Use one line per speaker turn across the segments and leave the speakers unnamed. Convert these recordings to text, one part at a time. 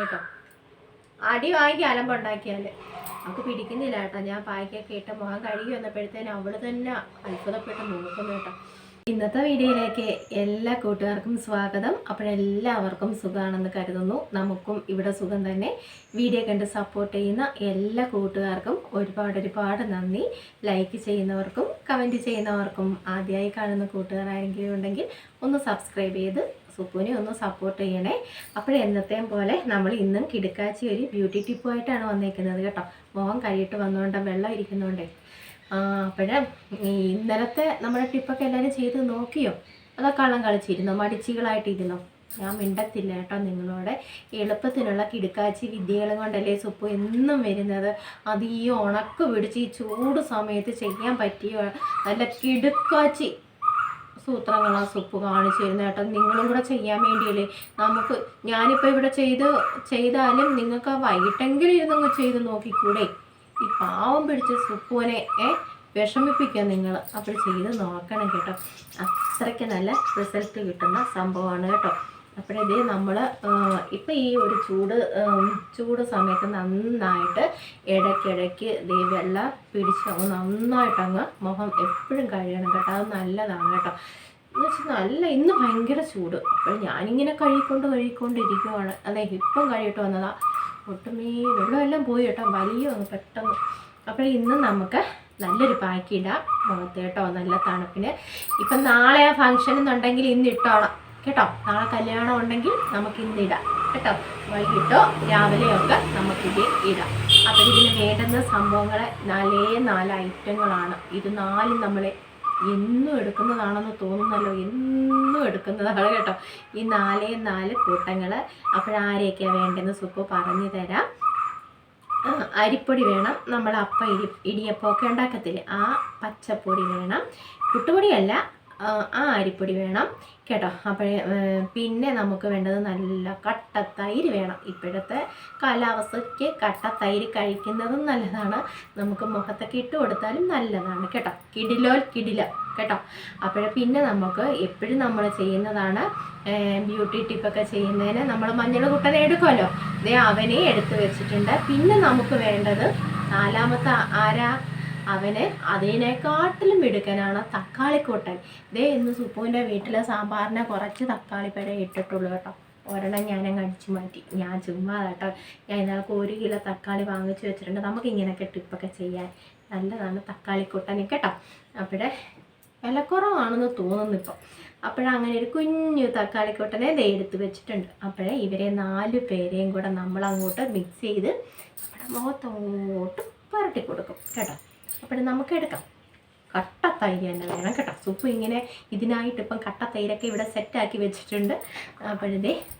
കേട്ടോ. അടി വാങ്ങി അലമ്പുണ്ടാക്കിയാൽ നമുക്ക് പിടിക്കുന്നില്ല കേട്ടോ. ഞാൻ പായ്ക്കൊക്കെ ഇട്ട് മുഖം കഴുകി വന്നപ്പോഴത്തേനും അവൾ തന്നെ അത്ഭുതപ്പെട്ട് നോക്കുന്നു കേട്ടോ. ഇന്നത്തെ വീഡിയോയിലേക്ക് എല്ലാ കൂട്ടുകാർക്കും സ്വാഗതം. അപ്പോഴെല്ലാവർക്കും സുഖമാണെന്ന് കരുതുന്നു. നമുക്കും ഇവിടെ സുഖം തന്നെ. വീഡിയോ കണ്ട് സപ്പോർട്ട് ചെയ്യുന്ന എല്ലാ കൂട്ടുകാർക്കും ഒരുപാട് നന്ദി. ലൈക്ക് ചെയ്യുന്നവർക്കും കമൻറ്റ് ചെയ്യുന്നവർക്കും ആദ്യമായി കാണുന്ന കൂട്ടുകാരാരെങ്കിലും ഉണ്ടെങ്കിൽ ഒന്ന് സബ്സ്ക്രൈബ് ചെയ്ത് സുപ്പുവിനെ ഒന്ന് സപ്പോർട്ട് ചെയ്യണേ. എന്നത്തെയും പോലെ നമ്മൾ ഇന്നും കിടുക്കാച്ചി ഒരു ബ്യൂട്ടി ടിപ്പുമായിട്ടാണ് വന്നേക്കുന്നത് കേട്ടോ. മുഖം കഴിയിട്ട് വന്നുകൊണ്ട് വെള്ളം ഇരിക്കുന്നുണ്ടേ. ഇന്നലത്തെ നമ്മുടെ ടിപ്പൊക്കെ എല്ലാവരും ചെയ്ത് നോക്കിയോ? അതൊക്കെ കള്ളം കളിച്ചിരുന്നോ? മടിച്ചികളായിട്ടിരുന്നോ? ഞാൻ മിണ്ടത്തില്ല കേട്ടോ നിങ്ങളോട്. എളുപ്പത്തിനുള്ള കിടുക്കാച്ചി വിദ്യകളും കൊണ്ടല്ലേ സുപ്പു എന്നും വരുന്നത്. അത് ഈ ഉണക്ക് പിടിച്ച് ഈ ചൂട് സമയത്ത് ചെയ്യാൻ പറ്റിയ നല്ല കിടുക്കാച്ചി സൂത്രങ്ങളാണ് സുപ്പ് കാണിച്ചു തരുന്നത് കേട്ടോ. നിങ്ങളും കൂടെ ചെയ്യാൻ വേണ്ടിയല്ലേ നമുക്ക്. ഞാനിപ്പോൾ ഇവിടെ ചെയ്താലും നിങ്ങൾക്ക് വൈകിട്ടെങ്കിലും ഇരുന്നങ്ങ് ചെയ്ത് നോക്കിക്കൂടെ? ഈ പാവം പിടിച്ച സുപ്പുവിനെ വിഷമിപ്പിക്കുക നിങ്ങൾ. അപ്പോൾ ചെയ്ത് നോക്കണം കേട്ടോ. അത്രയ്ക്ക് നല്ല റിസൾട്ട് കിട്ടുന്ന സംഭവമാണ് കേട്ടോ. അപ്പോഴേ നമ്മൾ ഇപ്പം ഈ ഒരു ചൂട് സമയത്ത് നന്നായിട്ട് ഇടയ്ക്കിടയ്ക്ക് വെള്ളം പിടിച്ചങ്ങ് നന്നായിട്ടങ്ങ് മുഖം എപ്പോഴും കഴുകണം കേട്ടോ. അത് നല്ലതാണ് കേട്ടോ. എന്ന് വെച്ചാൽ നല്ല ഇന്ന് ഭയങ്കര ചൂട്. അപ്പോൾ ഞാനിങ്ങനെ കഴുകിക്കൊണ്ടിരിക്കുവാണ്. അതെ, ഇപ്പം കഴിയിട്ട് വന്നതാ. ഒട്ടുമേ വെള്ളമെല്ലാം പോയി കേട്ടോ. വലിയ പെട്ടെന്ന്. അപ്പോൾ ഇന്ന് നമുക്ക് നല്ലൊരു പാക്ക് ഇടാം മുഖത്ത് കേട്ടോ. നല്ല തണുപ്പിന്. ഇപ്പം നാളെ ആ ഫംഗ്ഷൻ എന്നുണ്ടെങ്കിൽ ഇന്ന് ഇട്ടോളാം കേട്ടോ. നാളെ കല്യാണം ഉണ്ടെങ്കിൽ നമുക്ക് ഇന്ന് ഇടാം കേട്ടോ. വൈകിട്ടോ രാവിലെയോ ഒക്കെ നമുക്കിത് ഇടാം. അപ്പോൾ ഇതിന് വേണ്ടുന്ന സംഭവങ്ങൾ 4 ഐറ്റങ്ങളാണ്. ഇത് 4 നമ്മൾ എന്നും എടുക്കുന്നതാണെന്ന് തോന്നുന്നല്ലോ. എന്നും എടുക്കുന്നതാണ് കേട്ടോ ഈ 4 കൂട്ടങ്ങൾ. അപ്പോഴാരെയൊക്കെയാണ് വേണ്ടതെന്ന് സുപ്പ് പറഞ്ഞു തരാം. അരിപ്പൊടി വേണം. നമ്മൾ ഇടിയപ്പമൊക്കെ ഉണ്ടാക്കത്തില്ലേ, ആ പച്ചപ്പൊടി വേണം. പുട്ടുപൊടിയല്ല, ആ അരിപ്പൊടി വേണം കേട്ടോ. പിന്നെ നമുക്ക് വേണ്ടത് നല്ല കട്ടത്തൈര് വേണം. ഇപ്പോഴത്തെ കാലാവസ്ഥയ്ക്ക് കട്ടത്തൈര് കഴിക്കുന്നതും നല്ലതാണ്. നമുക്ക് മുഖത്തൊക്കെ ഇട്ട് കൊടുത്താലും നല്ലതാണ് കേട്ടോ. കിടില കേട്ടോ. പിന്നെ നമുക്ക് എപ്പോഴും നമ്മൾ ചെയ്യുന്നതാണ് ബ്യൂട്ടി ടിപ്പൊക്കെ ചെയ്യുന്നതിന് നമ്മൾ മഞ്ഞൾ കുട്ടനെ എടുക്കുമല്ലോ. അവനെ എടുത്ത് വെച്ചിട്ടുണ്ട്. പിന്നെ നമുക്ക് വേണ്ടത് 4ാമത്തെ അവന് അതിനേക്കാട്ടിലും മിടുക്കനാണ് തക്കാളിക്കൂട്ടൻ. ഇന്ന് സുപ്പുവിൻ്റെ വീട്ടിലെ സാമ്പാറിനെ കുറച്ച് തക്കാളിപ്പഴ ഇട്ടിട്ടുള്ളൂ കേട്ടോ. ഒരെണ്ണം ഞാനങ്ങ് അടിച്ചു മാറ്റി. ഞാൻ ചുമ്മാ കേട്ടോ. ഞാൻ ഇന്നൾക്ക് 1 കിലോ തക്കാളി വാങ്ങിച്ചു വെച്ചിട്ടുണ്ട്. നമുക്കിങ്ങനെയൊക്കെ ടിപ്പൊക്കെ ചെയ്യാൻ നല്ലതാണ് തക്കാളിക്കൂട്ടൻ കേട്ടോ. വിലക്കുറവാണെന്ന് തോന്നുന്നു ഇപ്പം. അങ്ങനെ ഒരു കുഞ്ഞു തക്കാളിക്കൂട്ടനെ എടുത്ത് വെച്ചിട്ടുണ്ട്. ഇവരെ 4 പേരെയും കൂടെ നമ്മളങ്ങോട്ട് മിക്സ് ചെയ്ത് നമ്മുടെ മുഖത്തോട്ട് പുരട്ടി കൊടുക്കും കേട്ടോ. നമുക്ക് എടുക്കാം. കട്ടത്തൈര് തന്നെ വേണം കേട്ടോ. സുപ്പ് ഇങ്ങനെ ഇതിനായിട്ട് ഇപ്പം കട്ടത്തൈരൊക്കെ ഇവിടെ സെറ്റാക്കി വെച്ചിട്ടുണ്ട്.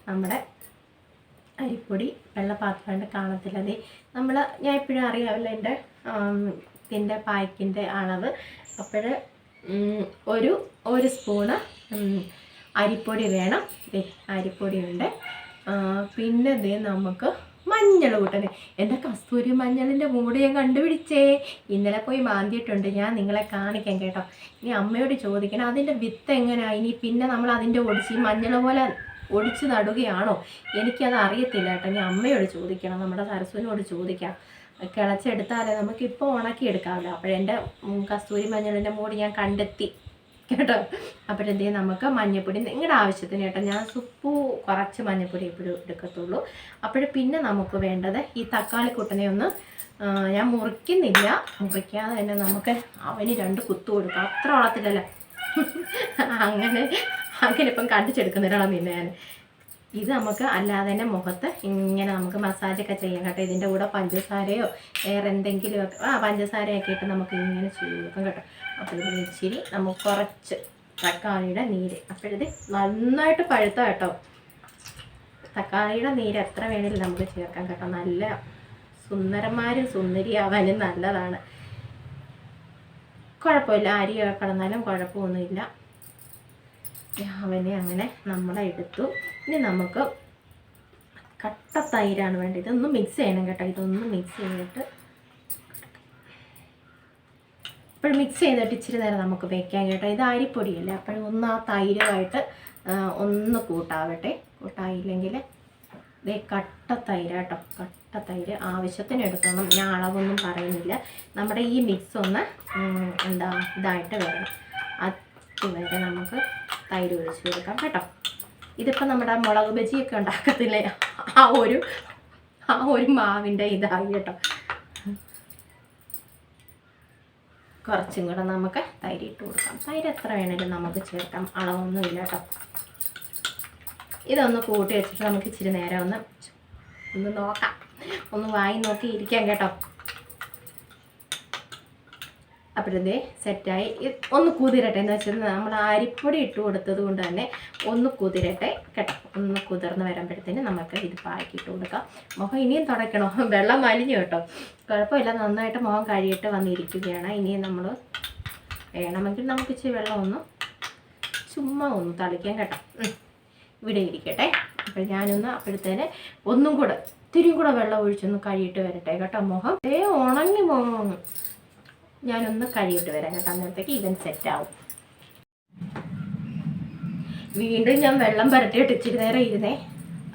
നമ്മുടെ അരിപ്പൊടി വെള്ളപ്പാത്രമുണ്ട്, കാണത്തില്ല. ഞാൻ എപ്പോഴും അറിയാമല്ലോ ഇതിൻ്റെ പായ്ക്കിൻ്റെ അളവ്. ഒരു സ്പൂണ് അരിപ്പൊടി വേണം. അരിപ്പൊടിയുണ്ട്. പിന്നെ നമുക്ക് മഞ്ഞൾ കൂട്ടന്. എൻ്റെ കസ്തൂരി മഞ്ഞളിൻ്റെ മൂട് ഞാൻ കണ്ടുപിടിച്ചേ. ഇന്നലെ പോയി മാന്തിയിട്ടുണ്ട്. ഞാൻ നിങ്ങളെ കാണിക്കാം കേട്ടോ. ഇനി അമ്മയോട് ചോദിക്കണം അതിൻ്റെ വിത്ത് എങ്ങനെയാണ്. ഇനി പിന്നെ നമ്മൾ അതിൻ്റെ ഒടിച്ച് ഈ മഞ്ഞൾ പോലെ ഒടിച്ച് നടുകയാണോ? എനിക്കത് അറിയത്തില്ല കേട്ടോ. ഇനി അമ്മയോട് ചോദിക്കണം. നമ്മുടെ സരസ്വനോട് ചോദിക്കാം. കിളച്ചെടുത്താലേ നമുക്കിപ്പോൾ ഉണക്കിയെടുക്കാമല്ലോ. എൻ്റെ കസ്തൂരി മഞ്ഞളിൻ്റെ മൂട് ഞാൻ കണ്ടെത്തി കേട്ടോ. നമുക്ക് മഞ്ഞൾപ്പൊടി നിങ്ങളുടെ ആവശ്യത്തിന് കേട്ടോ. ഞാൻ സുപ്പു കുറച്ച് മഞ്ഞൾപ്പൊടി എപ്പോഴും എടുക്കത്തുള്ളൂ. പിന്നെ നമുക്ക് വേണ്ടത് ഈ തക്കാളിക്കൂട്ടനെ ഒന്ന് ഞാൻ മുറിക്കുന്നില്ല. മുറിക്കാതെ തന്നെ നമുക്ക് അവന് 2 കുത്തു കൊടുക്കാം. അത്ര വളർത്തില്ലല്ലോ. അങ്ങനെ ഇപ്പം കണ്ടിച്ചെടുക്കുന്നില്ല ഞാൻ. ഇത് നമുക്ക് അല്ലാതെ തന്നെ മുഖത്ത് ഇങ്ങനെ നമുക്ക് മസാജൊക്കെ ചെയ്യാം കേട്ടോ. ഇതിൻ്റെ കൂടെ പഞ്ചസാരയോ വേറെ എന്തെങ്കിലുമൊക്കെ പഞ്ചസാരയൊക്കെ ഇട്ട് നമുക്ക് ഇങ്ങനെ ചെയ്ത് കൊടുക്കാം കേട്ടോ. ഇതിന് ഇച്ചിരി നമുക്ക് കുറച്ച് തക്കാളിയുടെ നീര്. നന്നായിട്ട് പഴുത്ത കേട്ടോ. തക്കാളിയുടെ നീര് എത്ര വേണമെങ്കിലും നമുക്ക് ചേർക്കാം കേട്ടോ. നല്ല സുന്ദരന്മാരും സുന്ദരിയാവാനും നല്ലതാണ്. കുഴപ്പമില്ല, അരി കിടന്നാലും കുഴപ്പമൊന്നുമില്ല. അവനെ അങ്ങനെ നമ്മളെടുത്തു. ഇനി നമുക്ക് കട്ടത്തൈരാണ് വേണ്ടത്. ഇതൊന്ന് മിക്സ് ചെയ്യണം കേട്ടോ. ഇതൊന്ന് മിക്സ് ചെയ്തിട്ട് മിക്സ് ചെയ്തിട്ട് ഇച്ചിരി നേരം നമുക്ക് വെക്കാം കേട്ടോ. ഇത് അരിപ്പൊടിയല്ലേ. ഒന്ന് ആ തൈരുമായിട്ട് ഒന്ന് കൂട്ടാവട്ടെ. കൂട്ടായില്ലെങ്കിൽ ദേ കട്ട തൈര് കേട്ടോ, കട്ട തൈര് ആവശ്യത്തിന് എടുത്തോണം. ഞാൻ അളവൊന്നും പറയുന്നില്ല. നമ്മുടെ ഈ മിക്സ് ഒന്ന് ഇതായിട്ട് വരണം. അതുവരെ നമുക്ക് തൈര് ഒഴിച്ച് കൊടുക്കാം കേട്ടോ. ഇതിപ്പോൾ നമ്മുടെ മുളക് ബജിയൊക്കെ ഉണ്ടാക്കത്തില്ലേ, ആ ഒരു മാവിൻ്റെ ഇതായി കേട്ടോ. കുറച്ചും കൂടെ നമുക്ക് തൈര് ഇട്ട് കൊടുക്കാം. തൈര് എത്ര വേണേലും നമുക്ക് ചേർക്കാം, അളവൊന്നുമില്ല കേട്ടോ. ഇതൊന്ന് കൂട്ടി വെച്ചിട്ട് നമുക്ക് ഇച്ചിരി നേരം ഒന്ന് നോക്കാം, ഒന്ന് വായി നോക്കി ഇരിക്കാം കേട്ടോ. അപ്പോഴേ സെറ്റായി. ഒന്ന് കുതിരട്ടെ എന്ന് വെച്ചാൽ നമ്മൾ അരിപ്പൊടി ഇട്ട് കൊടുത്തത് കൊണ്ട് തന്നെ ഒന്ന് കുതിരട്ടെ കേട്ടോ. ഒന്ന് കുതിർന്ന് വരുമ്പോഴത്തേന് നമുക്ക് ഇത് പാക്കിയിട്ട് കൊടുക്കാം. മുഖം ഇനിയും തുടയ്ക്കണോ, വെള്ളം വലിഞ്ഞു കേട്ടോ. കുഴപ്പമില്ല, നന്നായിട്ട് മുഖം കഴുകിയിട്ട് വന്നിരിക്കുകയാണ്. ഇനിയും നമ്മൾ വേണമെങ്കിൽ നമുക്ക് ഇച്ചിരി വെള്ളം ചുമ്മാ ഒന്ന് തളിക്കാം കേട്ടോ. ഇവിടെ ഇരിക്കട്ടെ. അപ്പോൾ അപ്പോഴത്തേന് ഒന്നും കൂടെ ഇത്തിരി കൂടെ വെള്ളം ഒഴിച്ചൊന്ന് കഴുകിയിട്ട് വരട്ടെ കേട്ടോ. മുഖം ഉണങ്ങി മുഖം ഞാനൊന്ന് കഴുകിയിട്ട് വരാം കേട്ടോ. അന്നേരത്തേക്ക് ഇവൻ സെറ്റാവും. വീണ്ടും ഞാൻ വെള്ളം പുരട്ടിയിട്ട് ഇച്ചിരി നേരം ഇരുന്നേ.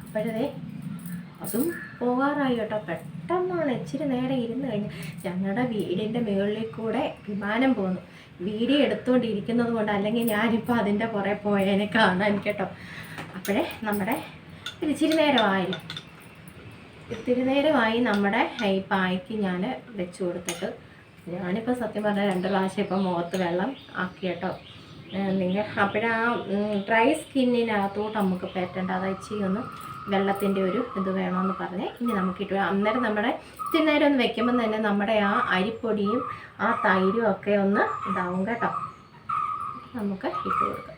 അപ്പോഴേ അതും പോകാറായി കേട്ടോ. പെട്ടെന്നാണ് ഇച്ചിരി നേരം ഇരുന്ന് കഴിഞ്ഞ് ഞങ്ങളുടെ വീടിൻ്റെ മുകളിൽ കൂടെ വിമാനം പോകുന്നു. വീഡിയോ എടുത്തുകൊണ്ടിരിക്കുന്നത് കൊണ്ട്, അല്ലെങ്കിൽ ഞാനിപ്പോൾ അതിൻ്റെ പുറകെ പോയതിനെ കാണാൻ കേട്ടോ. അപ്പോഴേ നമ്മുടെ ഇത്തിരി നേരമായി നമ്മുടെ ഈ പായ്ക്ക് ഞാൻ വെച്ച് കൊടുത്തിട്ട്, ഞാനിപ്പോൾ സത്യം പറഞ്ഞാൽ 2 പ്രാവശ്യം ഇപ്പം മുഖത്ത് വെള്ളം ആക്കി കേട്ടോ. അപ്പോഴാ ഡ്രൈ സ്കിന്നിനകത്തോട്ട് നമുക്ക് പറ്റേണ്ട, അത് ഇച്ചിരി ഒന്ന് വെള്ളത്തിൻ്റെ ഒരു ഇത് വേണമെന്ന് പറഞ്ഞ് ഇനി നമുക്കിട്ട് അന്നേരം നമ്മുടെ ഇത്തിരി നേരം ഒന്ന് വെക്കുമ്പോൾ തന്നെ നമ്മുടെ ആ അരിപ്പൊടിയും ആ തൈരും ഒക്കെ ഒന്ന് ഇതാവും കേട്ടോ. നമുക്ക് ഇട്ട് കൊടുക്കാം.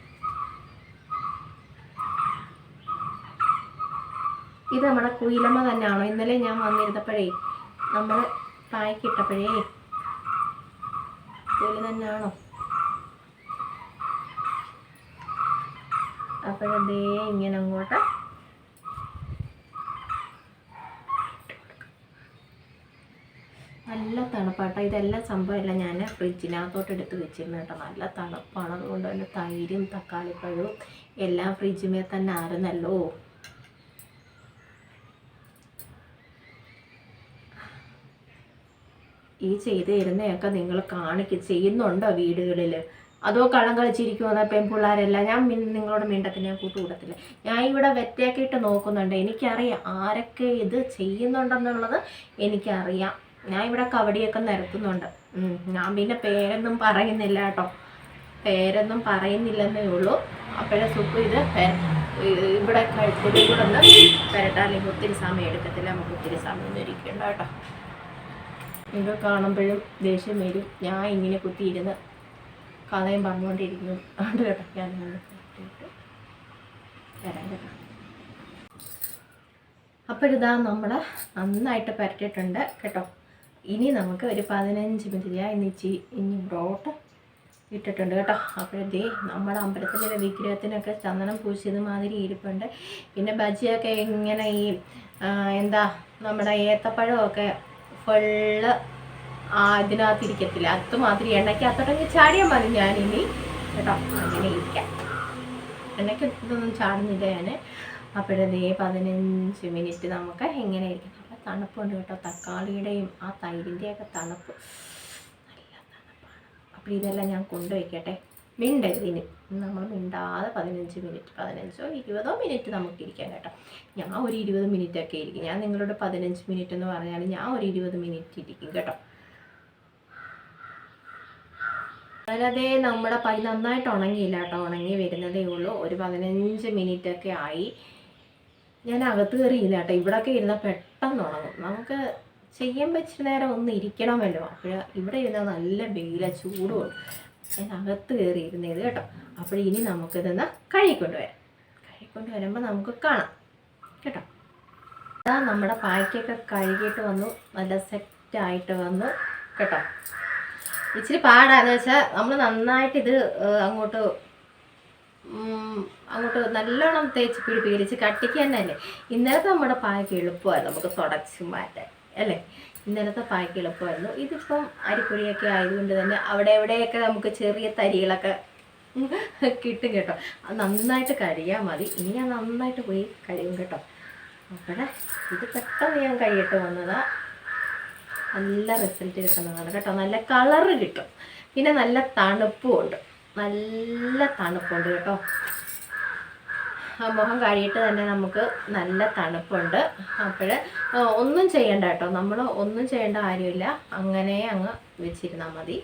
ഇത് നമ്മുടെ കുയിലമ്മ തന്നെയാണോ? ഇന്നലെ ഞാൻ വന്നിരുന്നപ്പോഴേ നമ്മൾ പായ്ക്കിട്ടപ്പോഴേ കുയില് തന്നെയാണോ? അപ്പോഴതേ ഇങ്ങനെ അങ്ങോട്ട് നല്ല തണുപ്പാട്ടോ. ഇതെല്ലാം സംഭവമെല്ലാം ഞാൻ ഫ്രിഡ്ജിനകത്തോട്ട് എടുത്ത് വെച്ചിരുന്നു കേട്ടോ. നല്ല തണുപ്പാണ്, അതുകൊണ്ട് തന്നെ തൈരും തക്കാളിപ്പഴവും എല്ലാം ഫ്രിഡ്ജിമേ തന്നെ ആയിരുന്നല്ലോ. ഈ ചെയ്ത് തരുന്നതൊക്കെ നിങ്ങൾ ചെയ്യുന്നുണ്ടോ വീടുകളിൽ? അതോ കള്ളം കളിച്ചിരിക്കുമെന്ന പെൺപിള്ളേരെല്ലാം? ഞാൻ നിങ്ങളോട് മിണ്ടത്തിന് ഞാൻ കൂട്ടുകൂടത്തില്ല. ഞാൻ ഇവിടെ വെറ്റയാക്കിയിട്ട് നോക്കുന്നുണ്ട്. എനിക്കറിയാം ആരൊക്കെ ഇത് ചെയ്യുന്നുണ്ടെന്നുള്ളത് എനിക്കറിയാം. ഞാൻ ഇവിടെ കവടിയൊക്കെ നിരത്തുന്നുണ്ട്. ഞാൻ പിന്നെ പേരൊന്നും പറയുന്നില്ല കേട്ടോ, പേരൊന്നും പറയുന്നില്ലെന്നേ ഉള്ളൂ. അപ്പോഴേ സുപ്പ് ഇത് ഇവിടെ കൂടെ ഒന്ന് വരട്ടെ, അല്ലെങ്കിൽ ഒത്തിരി സമയം എടുക്കത്തില്ല. നമുക്ക് ഒത്തിരി സമയം ഇരിക്കണ്ട കേട്ടോ. ഇത് കാണുമ്പോഴും ദേഷ്യം വരും. ഞാൻ ഇങ്ങനെ കുത്തിയിരുന്ന് കഥയും പറഞ്ഞുകൊണ്ടിരിക്കുന്നു. അതുകൊണ്ട് കേട്ടോ ഞാൻ വരാം കേട്ടോ. അപ്പോഴിതാ നമ്മൾ നന്നായിട്ട് പരട്ടിയിട്ടുണ്ട് കേട്ടോ. ഇനി നമുക്ക് ഒരു 15 മിനിറ്റ് ഞാൻ ഇനി ബ്രോട്ട് ഇട്ടിട്ടുണ്ട് കേട്ടോ. അപ്പോഴത്തേ നമ്മുടെ അമ്പലത്തിലെ വിഗ്രഹത്തിനൊക്കെ ചന്ദനം പൂശിയത് മാതിരി ഇരിപ്പുണ്ട്. പിന്നെ ബജിയൊക്കെ ഇങ്ങനെ ഈ നമ്മുടെ ഏത്തപ്പഴമൊക്കെ ഫുള്ള് ഇതിനകത്തിരിക്കത്തില്ല, അതുമാതിരി എണ്ണയ്ക്കകത്തോട്ടെങ്കിൽ ചാടിയാൽ മതി. ഞാനിനി കേട്ടോ അങ്ങനെ ഇരിക്കാം. എണ്ണയ്ക്ക് ഇതൊന്നും ചാടുന്നില്ല ഞാൻ. അപ്പോഴതേ 15 മിനിറ്റ് നമുക്ക് എങ്ങനെ ഇരിക്കും. നല്ല തണുപ്പുണ്ട് കേട്ടോ. തക്കാളിയുടെയും ആ തൈരിൻ്റെയൊക്കെ തണുപ്പ് നല്ല തണുപ്പാണ്. അപ്പോൾ ഇതെല്ലാം ഞാൻ കൊണ്ടുവയ്ക്കട്ടെ. മിണ്ടതിന് നമ്മൾ മിണ്ടാതെ 15 മിനിറ്റ് 15ഓ 20ഓ മിനിറ്റ് നമുക്കിരിക്കാം കേട്ടോ. ഞാൻ ഒരു 20 മിനിറ്റൊക്കെ ഇരിക്കും. ഞാൻ നിങ്ങളോട് 15 മിനിറ്റ് എന്ന് പറഞ്ഞാൽ ഞാൻ ഒരു 20 മിനിറ്റ് ഇരിക്കും കേട്ടോ. അല്ലാതെ നമ്മുടെ പൈ നന്നായിട്ട് ഉണങ്ങിയില്ല കേട്ടോ. ഉണങ്ങി വരുന്നതേ ഉള്ളൂ. ഒരു 15 മിനിറ്റൊക്കെ ആയി. ഞാൻ അകത്ത് കയറിയില്ല കേട്ടോ. ഇവിടെയൊക്കെ ഇരുന്നാൽ പെട്ടെന്ന് ഉണങ്ങും. നമുക്ക് ചെയ്യാൻ പറ്റുന്ന നേരം ഒന്ന് ഇരിക്കണമല്ലോ. അപ്പോൾ ഇവിടെ ഇരുന്നാൽ നല്ല വെയില ചൂടും. ഞാൻ അകത്ത് കയറി ഇരുന്നത് കേട്ടോ. അപ്പോൾ ഇനി നമുക്കിതൊന്ന് കഴുകിക്കൊണ്ട് വരുമ്പോൾ നമുക്ക് കാണാം കേട്ടോ. അതാ നമ്മുടെ പായ്ക്കൊക്കെ കഴുകിയിട്ട് വന്നു, നല്ല സെറ്റായിട്ട് വന്നു കേട്ടോ. ഇച്ചിരി പാടാന്ന് വെച്ചാൽ നമ്മൾ നന്നായിട്ട് ഇത് അങ്ങോട്ട് നല്ലോണം തേച്ച് പിടിപ്പിച്ച് കട്ടിക്ക് തന്നെ അല്ലേ. ഇന്നലത്തെ നമ്മുടെ പായ്ക്ക് എളുപ്പമായിരുന്നു നമുക്ക് തുടച്ച് മാറ്റാൻ അല്ലേ. ഇന്നലത്തെ പായ്ക്ക് എളുപ്പമായിരുന്നു. ഇതിപ്പം അരിപ്പൊടിയൊക്കെ ആയതുകൊണ്ട് തന്നെ അവിടെ എവിടെയൊക്കെ നമുക്ക് ചെറിയ തരികളൊക്കെ കിട്ടും കേട്ടോ. അത് നന്നായിട്ട് കഴുകിയാൽ മതി. ഇനി ഞാൻ നന്നായിട്ട് പോയി കഴുകും കേട്ടോ. അപ്പോൾ ഇത് പെട്ടെന്ന് ഞാൻ കൈയിട്ട് വന്നതാ. നല്ല റിസൾട്ട് കിട്ടുന്നതാണ് കേട്ടോ. നല്ല കളറ് കിട്ടും, പിന്നെ നല്ല തണുപ്പുമുണ്ട്, നല്ല തണുപ്പുണ്ട് കേട്ടോ. മുഖം കഴിയിട്ട് തന്നെ നമുക്ക് നല്ല തണുപ്പുണ്ട്. അപ്പോൾ ഒന്നും ചെയ്യണ്ട കേട്ടോ, നമ്മൾ ഒന്നും ചെയ്യേണ്ട കാര്യമില്ല, അങ്ങനെ അങ്ങ് വെച്ചിരുന്നാൽ മതി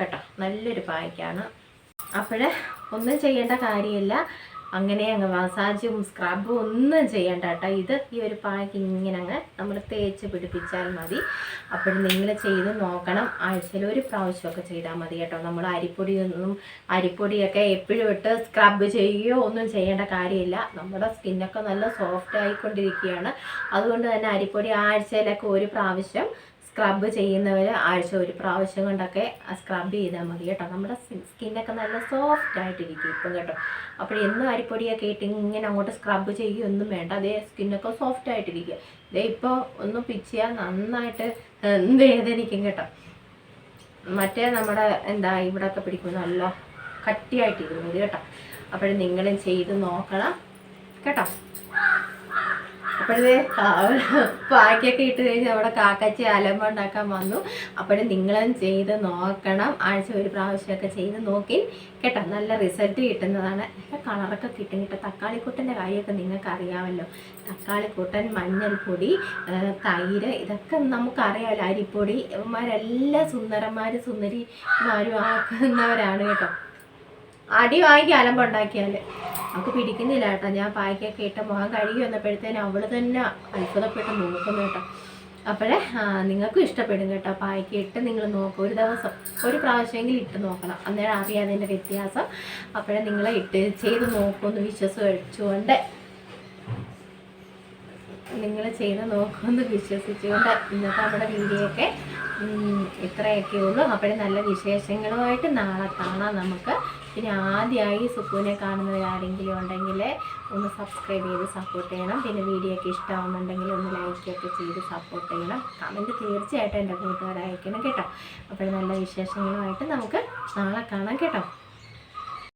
കേട്ടോ. നല്ലൊരു പായ്ക്കാണ്. അപ്പോൾ ഒന്നും ചെയ്യേണ്ട കാര്യമില്ല, അങ്ങനെ അങ്ങ് മസാജും സ്ക്രബും ഒന്നും ചെയ്യണ്ട കേട്ടോ. ഈ ഒരു പായ്ക്ക് ഇങ്ങനെ അങ്ങ് നമ്മൾ തേച്ച് പിടിപ്പിച്ചാൽ മതി. അപ്പോൾ നിങ്ങൾ ചെയ്ത് നോക്കണം. ആഴ്ചയിൽ ഒരു പ്രാവശ്യമൊക്കെ ചെയ്താൽ മതി കേട്ടോ. നമ്മൾ അരിപ്പൊടിയൊക്കെ എപ്പോഴും ഇട്ട് സ്ക്രബ് ചെയ്യുകയോ ഒന്നും ചെയ്യേണ്ട കാര്യമില്ല. നമ്മുടെ സ്കിന്നൊക്കെ നല്ല സോഫ്റ്റ് ആയിക്കൊണ്ടിരിക്കുകയാണ്. അതുകൊണ്ട് തന്നെ അരിപ്പൊടി ആഴ്ചയിലൊക്കെ ഒരു പ്രാവശ്യം, സ്ക്രബ് ചെയ്യുന്നവർ ആഴ്ച ഒരു പ്രാവശ്യം കൊണ്ടൊക്കെ സ്ക്രബ് ചെയ്താൽ മതി കേട്ടോ. നമ്മുടെ സ്കിന്നൊക്കെ നല്ല സോഫ്റ്റ് ആയിട്ടിരിക്കും ഇപ്പം കേട്ടോ. അപ്പോൾ എന്നും അരിപ്പൊടിയൊക്കെ ഇട്ട് ഇങ്ങനെ അങ്ങോട്ട് സ്ക്രബ് ചെയ്യുകയൊന്നും വേണ്ട, അതേ സ്കിന്നൊക്കെ സോഫ്റ്റ് ആയിട്ടിരിക്കുക. ഇതേ ഇപ്പോൾ ഒന്ന് പിച്ചിയാൽ നന്നായിട്ട് വേദനിക്കും കേട്ടോ. മറ്റേ നമ്മുടെ ഇവിടെയൊക്കെ പിടിക്കും, നല്ല കട്ടിയായിട്ടിരുന്നത് കേട്ടോ. അപ്പോൾ നിങ്ങളും ചെയ്ത് നോക്കണം കേട്ടോ. അപ്പോഴേ പാക്കൊക്കെ ഇട്ട് കഴിഞ്ഞ് അവിടെ കാക്കച്ചി അലമ്പുണ്ടാക്കാൻ വന്നു. അപ്പോഴും നിങ്ങളും ചെയ്ത് നോക്കണം. ആഴ്ച ഒരു പ്രാവശ്യമൊക്കെ ചെയ്ത് നോക്കി കേട്ടോ. നല്ല റിസൾട്ട് കിട്ടുന്നതാണ്. കളറൊക്കെ കിട്ടും കേട്ടോ. തക്കാളിക്കൂട്ടൻ്റെ കാര്യമൊക്കെ നിങ്ങൾക്ക് അറിയാമല്ലോ. തക്കാളിക്കൂട്ടൻ, മഞ്ഞൾപ്പൊടി, തൈര്, ഇതൊക്കെ നമുക്കറിയാമല്ലോ. അരിപ്പൊടി ഇവന്മാരെല്ലാം സുന്ദരിമാരും ആക്കുന്നവരാണ് കേട്ടോ. അടി വാങ്ങി അലമ്പുണ്ടാക്കിയാൽ നമുക്ക് പിടിക്കുന്നില്ല കേട്ടോ. ഞാൻ പായ്ക്കൊക്കെ ഇട്ട് മുഖം കഴുകി വന്നപ്പോഴത്തേനും അവൾ തന്നെ അത്ഭുതപ്പെട്ട് നോക്കുന്നു കേട്ടോ. അപ്പോഴേ നിങ്ങൾക്കും ഇഷ്ടപ്പെടും കേട്ടോ. പായ്ക്ക് ഇട്ട് നിങ്ങൾ നോക്കും, ഒരു ദിവസം ഒരു പ്രാവശ്യമെങ്കിലും ഇട്ട് നോക്കണം, അന്നേരം അറിയാം അതിൻ്റെ വ്യത്യാസം. അപ്പോഴേ നിങ്ങൾ ചെയ്ത് നോക്കുമെന്ന് വിശ്വസിച്ചുകൊണ്ട് ഇന്നത്തെ നമ്മുടെ വീഡിയോ ഒക്കെ ഇത്രയൊക്കെ ഉള്ളൂ. അപ്പോഴേ നല്ല വിശേഷങ്ങളുമായിട്ട് നാളെ കാണാം നമുക്ക്. പിന്നെ ആദ്യമായി സുപ്പുവിനെ കാണുന്നവരാരെങ്കിലും ഉണ്ടെങ്കിൽ ഒന്ന് സബ്സ്ക്രൈബ് ചെയ്ത് സപ്പോർട്ട് ചെയ്യണം. പിന്നെ വീഡിയോ ഒക്കെ ഇഷ്ടമാകുന്നുണ്ടെങ്കിൽ ഒന്ന് ലൈക്കൊക്കെ ചെയ്ത് സപ്പോർട്ട് ചെയ്യണം. കമൻറ്റ് തീർച്ചയായിട്ടും എൻ്റെ കൂട്ടുകാർ അയക്കണം കേട്ടോ. അപ്പോൾ നല്ല വിശേഷങ്ങളുമായിട്ട് നമുക്ക് നാളെ കാണാം കേട്ടോ.